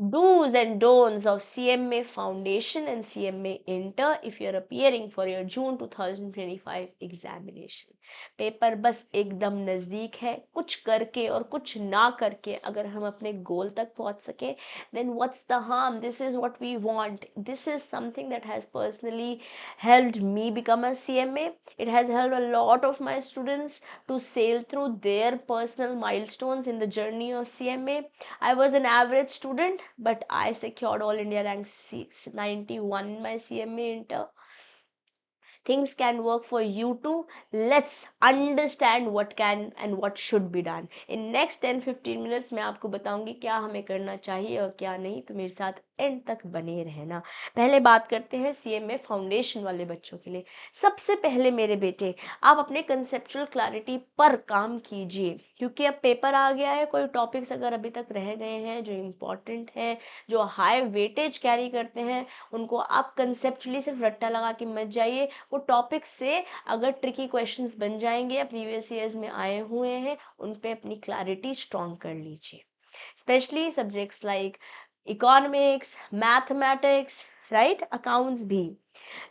do's and don'ts of CMA Foundation and CMA Inter if you're appearing for your June 2025 examination. Paper बस एकदम नज़दीक है, कुछ करके और कुछ ना करके अगर हम अपने गोल तक पहुंच सके, then what's the harm? This is what we want. This is something that has personally helped me become a CMA. It has helped a lot of my students to sail through their personal milestones in the journey of CMA. I was an average student, but I secured All India rank 691 in my CMA Inter. Things can work for you too. Let's understand what can and what should be done. In next 10-15 minutes मैं आपको बताऊंगी क्या हमें करना चाहिए और क्या नहीं, तो मेरे साथ एंड तक बने रहना। पहले बात करते हैं सीएमए फाउंडेशन वाले बच्चों के लिए। सबसे पहले मेरे बेटे, आप अपने कंसेप्चुअल क्लैरिटी पर काम कीजिए, क्योंकि अब पेपर आ गया है। कोई टॉपिक्स अगर अभी तक रह गए हैं जो इम्पॉर्टेंट हैं, जो हाई वेटेज कैरी करते हैं, उनको आप कंसेप्चुअली सिर्फ रट्टा लगा के मत जाइए। वो टॉपिक से अगर ट्रिकी क्वेश्चंस बन जाएंगे या प्रीवियस ईयर्स में आए हुए हैं, उन पे अपनी क्लैरिटी स्ट्रॉन्ग कर लीजिए। Specially subjects like economics, mathematics, right, accounts भी।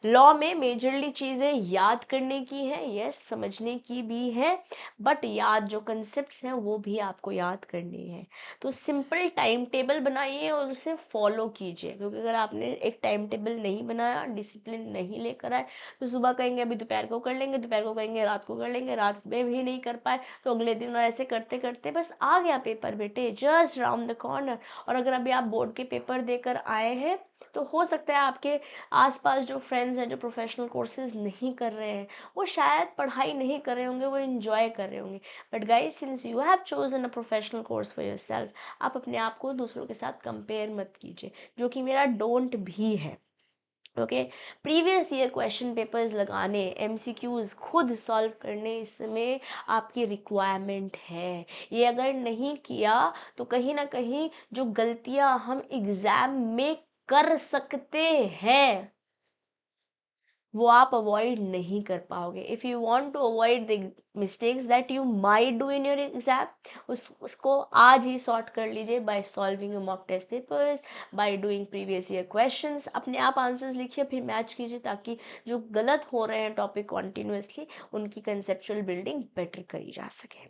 लॉ में मेजरली चीज़ें याद करने की हैं, यस, समझने की भी हैं, बट याद जो कंसेप्ट्स हैं वो भी आपको याद करनी है। तो सिंपल टाइम टेबल बनाइए और उसे फॉलो कीजिए, क्योंकि अगर आपने एक टाइम टेबल नहीं बनाया, डिसिप्लिन नहीं लेकर आए, तो सुबह कहेंगे अभी दोपहर को कर लेंगे, दोपहर को कहेंगे रात को कर लेंगे, रात में भी नहीं कर पाए, तो अगले दिन ऐसे करते करते बस आ गया पेपर बेटे, जस्ट राउंड द कॉर्नर। और अगर अभी आप बोर्ड के पेपर देकर आए हैं, तो हो सकता है आपके आसपास जो फ्रेंड्स हैं जो प्रोफेशनल कोर्सेज नहीं कर रहे हैं, वो शायद पढ़ाई नहीं कर रहे होंगे, वो एंजॉय कर रहे होंगे। But guys, since you have chosen a professional course for yourself, आप अपने आप को दूसरों के साथ कंपेयर मत कीजिए, जो कि मेरा डोंट भी है। Okay, previous year question papers लगाने, एमसीक्यूज खुद सॉल्व करने इस समय आपकी रिक्वायरमेंट है। ये अगर नहीं किया तो कहीं ना कहीं जो गलतियां हम एग्जाम में कर सकते हैं वो आप अवॉइड नहीं कर पाओगे। If you want to avoid the mistakes that you might do in your exam, उसको आज ही सॉर्ट कर लीजिए by solving mock test papers, by doing previous year questions. अपने आप आंसर्स लिखिए, फिर मैच कीजिए, ताकि जो गलत हो रहे हैं टॉपिक कॉन्टिन्यूसली, उनकी कंसेप्चुअल बिल्डिंग बेटर करी जा सके।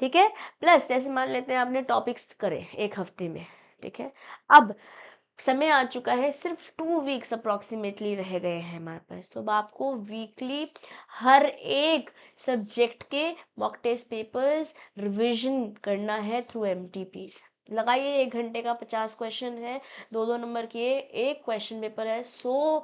ठीक है। प्लस जैसे मान लेते हैं आपने टॉपिक्स करे एक हफ्ते में, ठीक है, अब समय आ चुका है, सिर्फ 2 वीक्स अप्रॉक्सीमेटली रह गए हैं हमारे पास, तो अब आपको वीकली हर एक सब्जेक्ट के मॉक टेस्ट पेपर्स रिवीजन करना है थ्रू एमटीपीस। लगाइए 1 घंटे का 50 क्वेश्चन है, 2-2 नंबर के, एक क्वेश्चन पेपर है, 100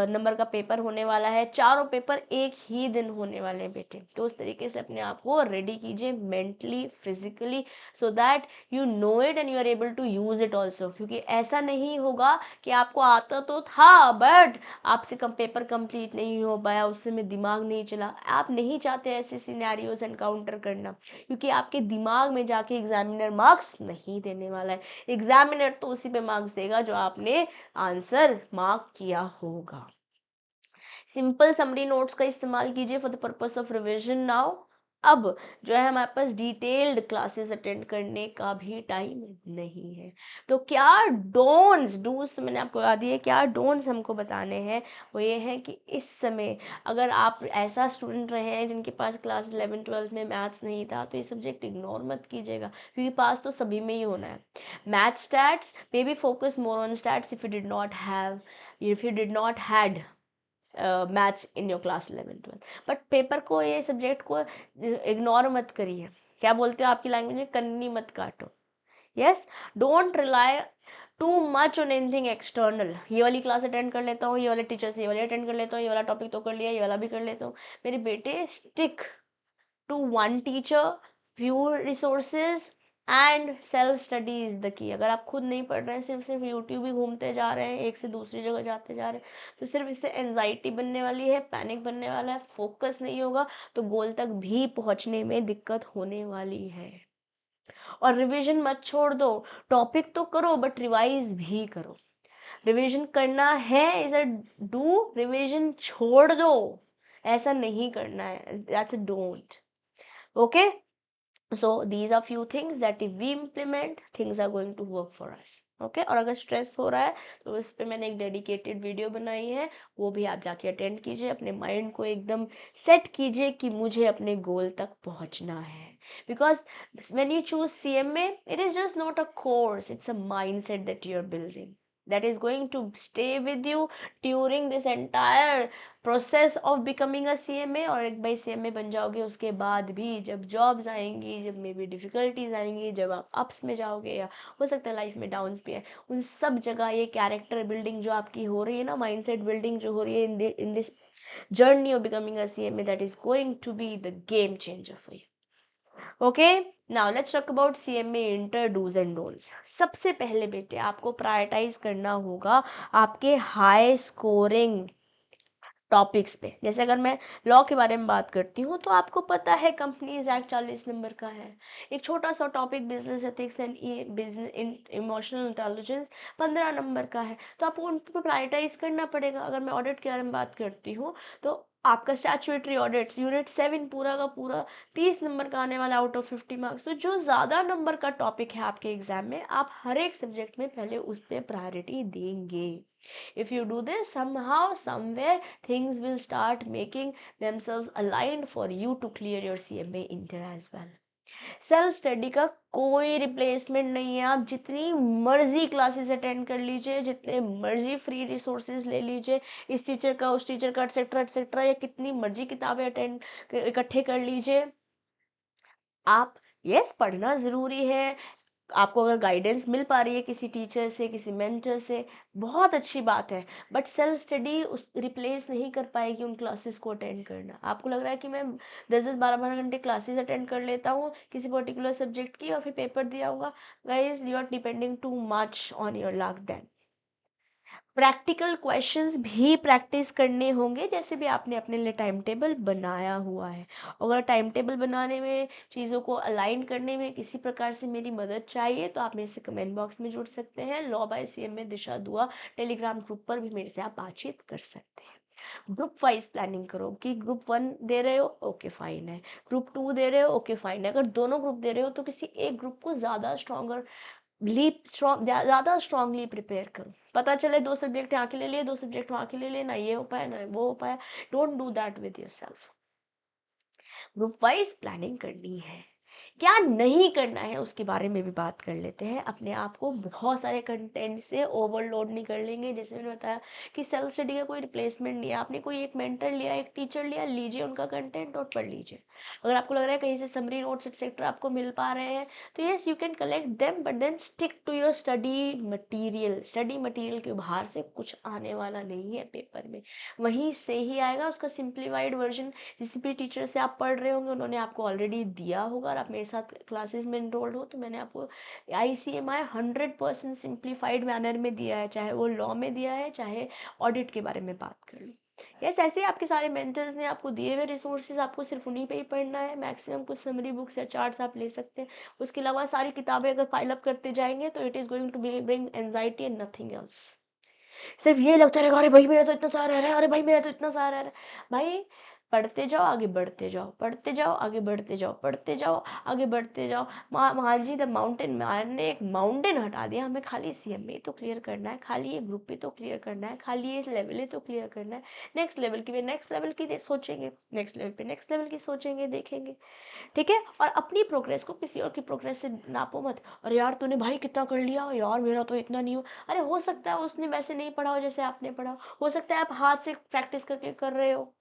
नंबर का पेपर होने वाला है, चारों पेपर एक ही दिन होने वाले हैं बेटे। तो उस तरीके से अपने आप को रेडी कीजिए mentally, physically, so that you know it and you are able to use it also. क्योंकि ऐसा नहीं होगा कि आपको आता तो था बट आपसे पेपर कंप्लीट नहीं हो पाया, उससे में दिमाग नहीं चला। आप नहीं चाहते ऐसे सिनेरियोज एनकाउंटर करना, क्योंकि आपके दिमाग में जाके एग्जामिनर मार्क्स नहीं देने वाला है। एग्जामिनर तो उसी पे मार्क्स देगा जो आपने आंसर मार्क किया होगा। सिंपल समरी नोट्स का इस्तेमाल कीजिए for the purpose of revision now. अब जो है हमारे पास डिटेल्ड क्लासेस अटेंड करने का भी टाइम नहीं है। तो क्या डोंट्स, डूज तो मैंने आपको बता दिए, क्या डोंट्स हमको बताने हैं वो ये है कि इस समय अगर आप ऐसा स्टूडेंट रहे हैं जिनके पास क्लास 11-12 में मैथ्स नहीं था, तो ये सब्जेक्ट इग्नोर मत कीजिएगा, क्योंकि पास तो सभी में ही होना है। Math stats may be focus more on stats if you did not had maths in your class 11-12, but paper को, ये सब्जेक्ट को इग्नोर मत करिए। क्या बोलते हो आपकी लैंग्वेज में, कन्नी मत काटो। Yes, don't rely to much on anything external. ये वाली क्लास अटेंड कर लेता हूँ, ये वाले टीचर से ये वाले अटेंड कर लेता हूँ, ये वाला टॉपिक तो कर लिया, ये वाला भी कर लेता हूँ। मेरे बेटे, stick to one teacher, few resources and self study is the key. अगर आप खुद नहीं पढ़ रहे हैं, सिर्फ सिर्फ यूट्यूब ही घूमते जा रहे हैं, एक से दूसरी जगह जाते जा रहे हैं, तो सिर्फ इससे एंजाइटी बनने वाली है, पैनिक बनने वाला है, फोकस नहीं होगा, तो गोल तक भी पहुंचने में दिक्कत होने वाली है। और रिवीजन मत छोड़ दो, टॉपिक तो करो बट रिवाइज भी करो। रिवीजन करना है इज अ डू, रिवीजन छोड़ दो ऐसा नहीं करना है, that's a don't. Okay, so these are few things that if we implement things are going to work for us. Okay, और अगर स्ट्रेस हो रहा है तो इस पे मैंने एक डेडिकेटेड वीडियो बनाई है, वो भी आप जाके अटेंड कीजिए। अपने माइंड को एकदम सेट कीजिए कि मुझे अपने गोल तक पहुंचना है, because when you choose CMA it is just not a course, it's a mindset that you are building, that is going to stay with you during this entire process of becoming a CMA। और एक बार CMA बन जाओगे उसके बाद भी जब jobs आएंगी, जब मे बी डिफ़िकल्टीज आएंगी, जब आप अप्स में जाओगे या हो सकता है लाइफ में डाउन्स भी है, उन सब जगह ये कैरेक्टर बिल्डिंग जो आपकी हो रही है ना, माइंडसेट बिल्डिंग जो हो रही है in this journey of becoming a CMA, that is going to be the game changer for you. Okay, now let's talk about CMA inter dos and don'ts. सबसे पहले बेटे आपको प्रायोरिटाइज करना होगा आपके हाई स्कोरिंग टॉपिक्स पे। जैसे अगर मैं लॉ के बारे में बात करती हूँ तो आपको पता है कंपनीज एक्ट 40 नंबर का है। एक छोटा सा topic business ethics and business emotional intelligence 15 number का है, तो आपको उन पर प्रायोरिटाइज करना पड़ेगा। अगर मैं ऑडिट के बारे में बात करती हूँ तो आपका स्टैट्यूटरी ऑडिट यूनिट 7 पूरा का पूरा 30 नंबर का आने वाला आउट ऑफ 50 मार्क्स। तो जो ज़्यादा नंबर का टॉपिक है आपके एग्जाम में, आप हर एक सब्जेक्ट में पहले उस पर प्रायोरिटी देंगे। If you do this, somehow, somewhere, things will start making themselves aligned for you to clear your CMA Inter as well. Self study का कोई रिप्लेसमेंट नहीं है। आप जितनी मर्जी क्लासेस अटेंड कर लीजिए, जितने मर्जी फ्री रिसोर्सेज ले लीजिए, इस टीचर का उस टीचर का एटसेट्रा एटसेट्रा, या कितनी मर्जी किताबें अटेंड इकट्ठे कर लीजिए। आप यस पढ़ना ज़रूरी है, आपको अगर गाइडेंस मिल पा रही है किसी टीचर से, किसी मेंटर से, बहुत अच्छी बात है, बट सेल्फ स्टडी उस रिप्लेस नहीं कर पाएगी उन क्लासेस को अटेंड करना। आपको लग रहा है कि मैं 10-10 12-12 घंटे क्लासेस अटेंड कर लेता हूँ किसी पर्टिकुलर सब्जेक्ट की और फिर पेपर दिया होगा। Guys, you are depending too much on your luck. Then practical questions भी प्रैक्टिस करने होंगे, जैसे भी आपने अपने लिए टाइम टेबल बनाया हुआ है। अगर टाइम टेबल बनाने में, चीज़ों को अलाइन करने में किसी प्रकार से मेरी मदद चाहिए तो आप मेरे से कमेंट बॉक्स में जुड़ सकते हैं। लॉ बाय CMA दिशा दुआ टेलीग्राम ग्रुप पर भी मेरे से आप बातचीत कर सकते हैं। ग्रुप वाइज प्लानिंग करो कि ग्रुप 1 दे रहे हो, ओके फाइन है, ग्रुप 2 दे रहे हो, ओके फाइन है। अगर दोनों ग्रुप दे रहे हो तो किसी एक ग्रुप को ज़्यादा स्ट्रॉन्गर ज़्यादा स्ट्रांगली प्रिपेयर करो। पता चले 2 सब्जेक्ट यहाँ के ले लिए, 2 सब्जेक्ट वहाँ के ले लिए, ना ये हो पाया ना वो हो पाया। Don't do that with yourself. Group wise planning करनी है। क्या नहीं करना है उसके बारे में भी बात कर लेते हैं। अपने आप को बहुत सारे कंटेंट से ओवरलोड नहीं कर लेंगे। जैसे मैंने बताया कि सेल्फ स्टडी का कोई रिप्लेसमेंट नहीं है। आपने कोई एक मेंटर लिया, एक टीचर लिया, लीजिए उनका कंटेंट और पढ़ लीजिए। अगर आपको लग रहा है कहीं से समरी नोट्स एक्सेट्रा आपको मिल पा रहे हैं तो yes you can collect them, but then stick to your study material. Study material के बाहर से कुछ आने वाला नहीं है पेपर में, वहीं से ही आएगा। उसका सिंप्लीफाइड वर्जन जिस भी टीचर से आप पढ़ रहे होंगे उन्होंने आपको ऑलरेडी दिया होगा। और आप मेरे साथ क्लासेस में इनरोल्ड हो तो मैंने आपको ICMI 100% सिंप्लीफाइड मैनर में दिया है, चाहे वो लॉ में दिया है, चाहे ऑडिट के बारे में बात कर लो। यस, ऐसे ही आपके सारे मेंटर्स ने आपको दिए हुए रिसोर्सेज, आपको सिर्फ उन्हीं पे ही पढ़ना है। मैक्सिमम कुछ समरी बुक्स या चार्ट्स आप ले सकते हैं। उसके अलावा सारी किताबें अगर फाइल अप करते जाएंगे तो it is going to bring anxiety and nothing else. सिर्फ ये लगता रहेगा अरे भाई मेरा तो इतना सारा रहा है, अरे भाई मेरा तो इतना सारा रहा है। भाई पढ़ते जाओ, आगे बढ़ते जाओ, पढ़ते जाओ, आगे बढ़ते जाओ, पढ़ते जाओ, आगे बढ़ते जाओ। महाजी द माउंटेन, मैन ने एक माउंटेन हटा दिया। हमें खाली CMA तो क्लियर करना है, खाली ये ग्रुप पे तो क्लियर करना है, खाली ये लेवल है तो क्लियर करना है। नेक्स्ट लेवल की नेक्स्ट लेवल की सोचेंगे, नेक्स्ट लेवल पे नेक्स्ट लेवल की सोचेंगे, देखेंगे। ठीक है, और अपनी प्रोग्रेस को किसी और की प्रोग्रेस से नापो मत। अरे यार तूने भाई कितना कर लिया यार, मेरा तो इतना नहीं हो। अरे हो सकता है उसने वैसे नहीं पढ़ा हो जैसे आपने पढ़ा, हो सकता है आप हाथ से प्रैक्टिस करके कर रहे हो।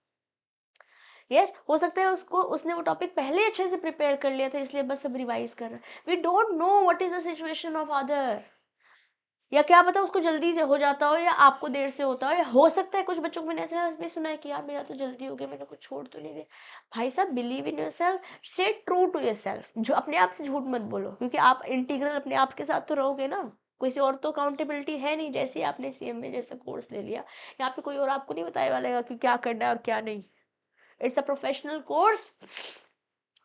यस, हो सकता है उसको उसने वो टॉपिक पहले अच्छे से प्रिपेयर कर लिया था इसलिए बस अब रिवाइज कर रहा है। We don't know what is the situation of other, या क्या पता उसको जल्दी हो जाता हो या आपको देर से होता हो। या हो सकता है कुछ बच्चों को मैंने ऐसा भी सुना है कि यार मेरा तो जल्दी हो गया, मैंने कुछ छोड़ तो नहीं दिया। भाई साहब, believe in yourself, stay true to yourself. जो अपने आप से झूठ मत बोलो, क्योंकि आप इंटीग्रल अपने आप के साथ तो रहोगे ना, किसी और तो अकाउंटेबिलिटी है नहीं। जैसे ही आपने CMA जैसा कोर्स ले लिया, यहाँ पे कोई और आपको नहीं बताने वाला कि क्या करना है और क्या नहीं। इट्स अ प्रोफेशनल कोर्स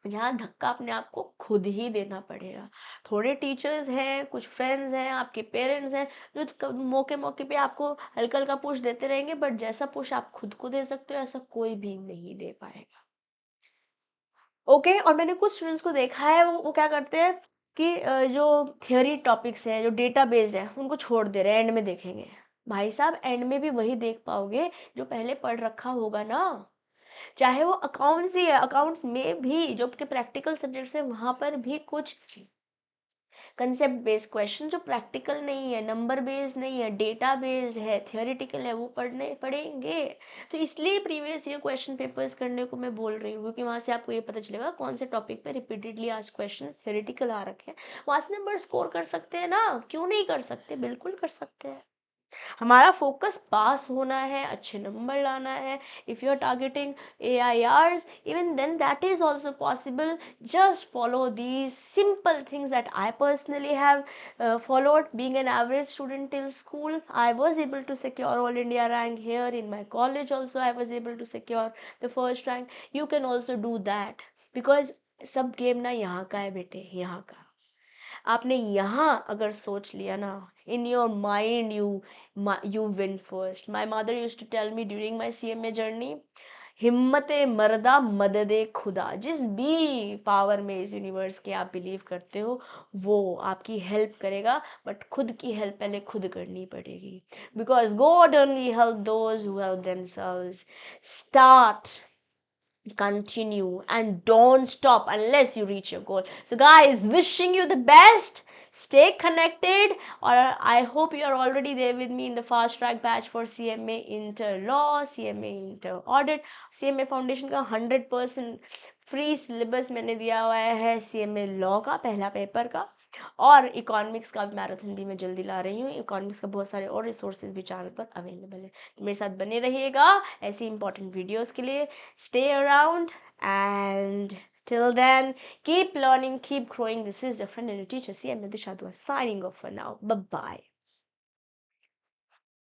जहाँ धक्का अपने आप को खुद ही देना पड़ेगा। थोड़े टीचर्स हैं, कुछ फ्रेंड्स हैं, आपके पेरेंट्स हैं जो मौके मौके पे आपको हल्का हल्का पुश देते रहेंगे, बट जैसा पुश आप खुद को दे सकते हो ऐसा कोई भी नहीं दे पाएगा। ओके। और मैंने कुछ स्टूडेंट्स को देखा है, वो क्या करते हैं कि जो थियोरी टॉपिक्स हैं, जो डेटा बेस्ड है, उनको छोड़ दे रहे हैं, एंड में देखेंगे। भाई साहब, एंड में भी वही देख पाओगे जो पहले पढ़ रखा होगा ना। चाहे वो अकाउंट्स ही है, अकाउंट्स में भी जो आपके प्रैक्टिकल सब्जेक्ट्स है, वहां पर भी कुछ कंसेप्ट बेस्ड क्वेश्चन जो प्रैक्टिकल नहीं है, नंबर बेस्ड नहीं है, डेटा बेस्ड है, थियोरिटिकल है, वो पढ़ेंगे। तो इसलिए प्रीवियस ईयर क्वेश्चन पेपर्स करने को मैं बोल रही हूँ, क्योंकि वहाँ से आपको ये पता चलेगा कौन से टॉपिक पे रिपीटेडली आज क्वेश्चन थियोरिटिकल आ रखे हैं। वहाँ से नंबर स्कोर कर सकते हैं ना, क्यों नहीं कर सकते, बिल्कुल कर सकते हैं। हमारा फोकस पास होना है, अच्छे नंबर लाना है। If you are targeting AIRs, even then that is also possible. Just follow these simple things that I personally have followed. Being an average student till school, I was able to secure all India rank. Here in my college also I was able to secure the first rank. You can also do that, because सब game ना यहाँ का है बेटे, यहाँ का। आपने यहाँ अगर सोच लिया ना, in your mind you win first. My mother use to tell me during my CMA जर्नी, हिम्मत मर्दा मदद खुदा। जिस भी पावर में इस यूनिवर्स के आप बिलीव करते हो, वो आपकी हेल्प करेगा, बट खुद की हेल्प पहले खुद करनी पड़ेगी, because God only help those who help themselves. Start, continue, and don't stop unless you reach your goal. So guys, wishing you the best. Stay connected, or I hope you are already there with me in the fast track batch for CMA Inter Law, CMA Inter Audit, CMA Foundation का 100% free syllabus मैंने दिया हुआ है CMA law का पहला paper का, और economics का मैराथन भी मैं जल्दी ला रही हूँ। इकोनॉमिक्स का बहुत सारे और रिसोर्सेज भी चैनल पर अवेलेबल है, तो मेरे साथ बने रहिएगा ऐसी इंपॉर्टेंट वीडियोस के लिए। Stay around, and till then, keep learning, keep growing. This is your friend and teacher CMA Dishadwa signing off for now. Bye bye.